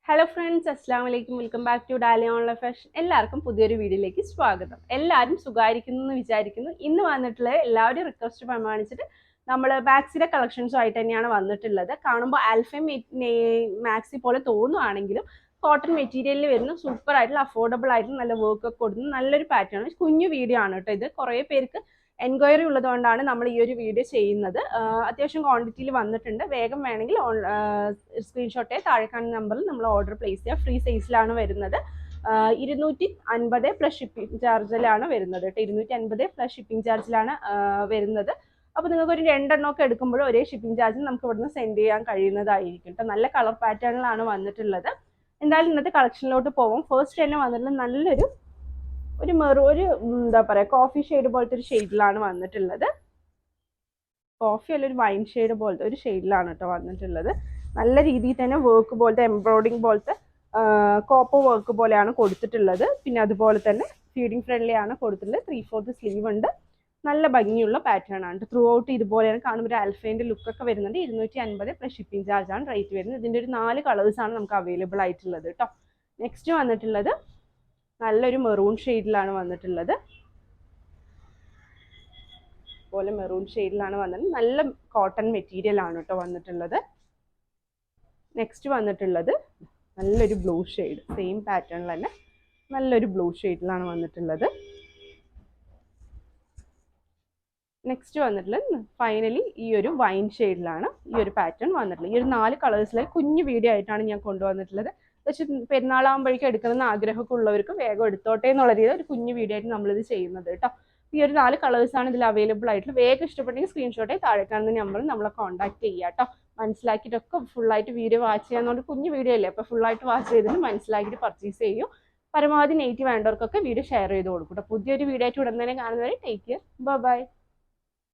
Hello friends, അസ്സാം വലൈക്കും. Welcome back to Dalia online fashion. എല്ലാവർക്കും പുതിയൊരു വീഡിയോയിലേക്ക് സ്വാഗതം. എല്ലാവരും സുഖമായിരിക്കുന്നു എന്ന് വിചാരിക്കുന്നു. ഇന്ന് വന്നിട്ടുള്ള എല്ലാവരും റിക്വസ്റ്റ് പ്രമാണിച്ചിട്ട് നമ്മൾ മാക്സിയുടെ കളക്ഷൻസുമായിട്ട് തന്നെയാണ് വന്നിട്ടുള്ളത്. കാണുമ്പോൾ ആൽഫയും മാക്സി പോലെ തോന്നുവാണെങ്കിലും കോട്ടൺ മെറ്റീരിയലിൽ വരുന്ന സൂപ്പർ ആയിട്ടുള്ള അഫോർഡബിൾ ആയിട്ടുള്ള നല്ല വർക്ക് ഒക്കെ കൊടുക്കുന്ന നല്ലൊരു പാറ്റേൺ ആണ്. കുഞ്ഞു വീഡിയോ ആണ് കേട്ടോ ഇത്. കുറേ പേർക്ക് എൻക്വയറി ഉള്ളതുകൊണ്ടാണ് നമ്മൾ ഈ ഒരു വീഡിയോ ചെയ്യുന്നത്. അത്യാവശ്യം ക്വാണ്ടിറ്റിയിൽ വന്നിട്ടുണ്ട്. വേഗം വേണമെങ്കിൽ സ്ക്രീൻഷോട്ടേ താഴെ കാണുന്ന നമ്പറിൽ നമ്മൾ ഓർഡർ പ്ലേസ് ചെയ്യുക. ഫ്രീ സൈസിലാണ് വരുന്നത്. 250 പ്ലസ് ഷിപ്പിംഗ് ചാർജിലാണ് വരുന്നത് കേട്ടോ. 250 പ്ലസ് ഷിപ്പിംഗ് ചാർജിലാണ് വരുന്നത്. അപ്പോൾ നിങ്ങൾക്ക് ഒരു രണ്ടെണ്ണമൊക്കെ എടുക്കുമ്പോൾ ഒരേ ഷിപ്പിംഗ് ചാർജിൽ നമുക്ക് ഇവിടുന്ന് സെൻഡ് ചെയ്യാൻ കഴിയുന്നതായിരിക്കും കേട്ടോ. നല്ല കളർ പാറ്റേണിലാണ് വന്നിട്ടുള്ളത്. എന്തായാലും ഇന്നത്തെ കളക്ഷനിലോട്ട് പോകും. ഫസ്റ്റ് തന്നെ വന്നിട്ടുള്ളത് നല്ലൊരു എന്താ പറയുക, കോഫി ഷെയ്ഡ് പോലത്തെ ഒരു ഷെയ്ഡിലാണ് വന്നിട്ടുള്ളത്. കോഫി അല്ല, ഒരു വൈൻ ഷെയ്ഡ് പോലത്തെ ഒരു ഷെയ്ഡിലാണ് കേട്ടോ വന്നിട്ടുള്ളത്. നല്ല രീതിയിൽ തന്നെ വർക്ക് പോലത്തെ എംബ്രോയിഡിങ് പോലത്തെ കോപ്പർ വർക്ക് പോലെയാണ് കൊടുത്തിട്ടുള്ളത്. പിന്നെ അതുപോലെ തന്നെ ഫീഡിങ് ഫ്രണ്ട്ലി ആണ് കൊടുത്തിട്ടുള്ളത്. 3/4 സ്ലീവ് ഉണ്ട്. നല്ല ഭംഗിയുള്ള പാറ്റേൺ ആണ്. ത്രൂ ഔട്ട് ഇതുപോലെയാണ് കാണുമ്പോൾ ഒരു ആൽഫേൻ്റെ ലുക്കൊക്കെ വരുന്നുണ്ട്. 250 പ്ലസ് ഷിപ്പിംഗ് ചാർജ് ആണ് റേറ്റ് വരുന്നത്. ഇതിൻ്റെ ഒരു 4 കളേഴ്സാണ് നമുക്ക് അവൈലബിൾ ആയിട്ടുള്ളത് കേട്ടോ. നെക്സ്റ്റ് വന്നിട്ടുള്ളത് നല്ലൊരു മെറൂൺ ഷെയ്ഡിലാണ് വന്നിട്ടുള്ളത്. പോലെ മെറൂൺ ഷെയ്ഡിലാണ് വന്നത്. നല്ല കോട്ടൺ മെറ്റീരിയൽ ആണ് കേട്ടോ വന്നിട്ടുള്ളത്. നെക്സ്റ്റ് വന്നിട്ടുള്ളത് നല്ലൊരു ബ്ലൂ ഷെയ്ഡ്, സെയിം പാറ്റേണിൽ തന്നെ നല്ലൊരു ബ്ലൂ ഷെയ്ഡിലാണ് വന്നിട്ടുള്ളത്. നെക്സ്റ്റ് വന്നിട്ടുള്ളത് ഫൈനലി ഈ ഒരു വൈൻ ഷെയ്ഡിലാണ് ഈ ഒരു പാറ്റേൺ വന്നിട്ടുള്ളത്. ഈ ഒരു 4 കളേഴ്സിലെ കുഞ്ഞു വീഡിയോ ആയിട്ടാണ് ഞാൻ കൊണ്ടുവന്നിട്ടുള്ളത്. പക്ഷെ പെരുന്നാളാകുമ്പോഴേക്കും എടുക്കണമെന്ന് ആഗ്രഹമൊക്കെ ഉള്ളവർക്ക് വേഗം എടുത്തോട്ടെ എന്നുള്ള രീതിയിൽ ഒരു കുഞ്ഞു വീഡിയോ ആയിട്ട് നമ്മളിത് ചെയ്യുന്നത് കേട്ടോ. ഈ ഒരു 4 കളേഴ്സാണ് ഇതിൽ അവൈലബിൾ ആയിട്ടുള്ളത്. വേഗം ഇഷ്ടപ്പെട്ടെങ്കിൽ സ്ക്രീൻഷോട്ടേ താഴെ കാണുന്ന നമ്പറിൽ നമ്മളെ കോൺടാക്ട് ചെയ്യുക കേട്ടോ. മനസ്സിലാക്കിയിട്ടൊക്കെ ഫുള്ളായിട്ട് വീഡിയോ വാച്ച് ചെയ്യാന്നുകൊണ്ട് കുഞ്ഞു വീഡിയോ അല്ലേ, അപ്പോൾ ഫുള്ളായിട്ട് വാച്ച് ചെയ്തിട്ട് മനസ്സിലാക്കിയിട്ട് പർച്ചേസ് ചെയ്യും. പരമാവധി നെഗറ്റീവ് വേണ്ടവർക്കൊക്കെ വീഡിയോ ഷെയർ ചെയ്ത് കൊടുക്കും കേട്ടോ. പുതിയൊരു വീഡിയോ ആയിട്ട് ഉടൻ തന്നെ കാണുന്നവരെ ടേക്ക് കെയർ, ബൈ.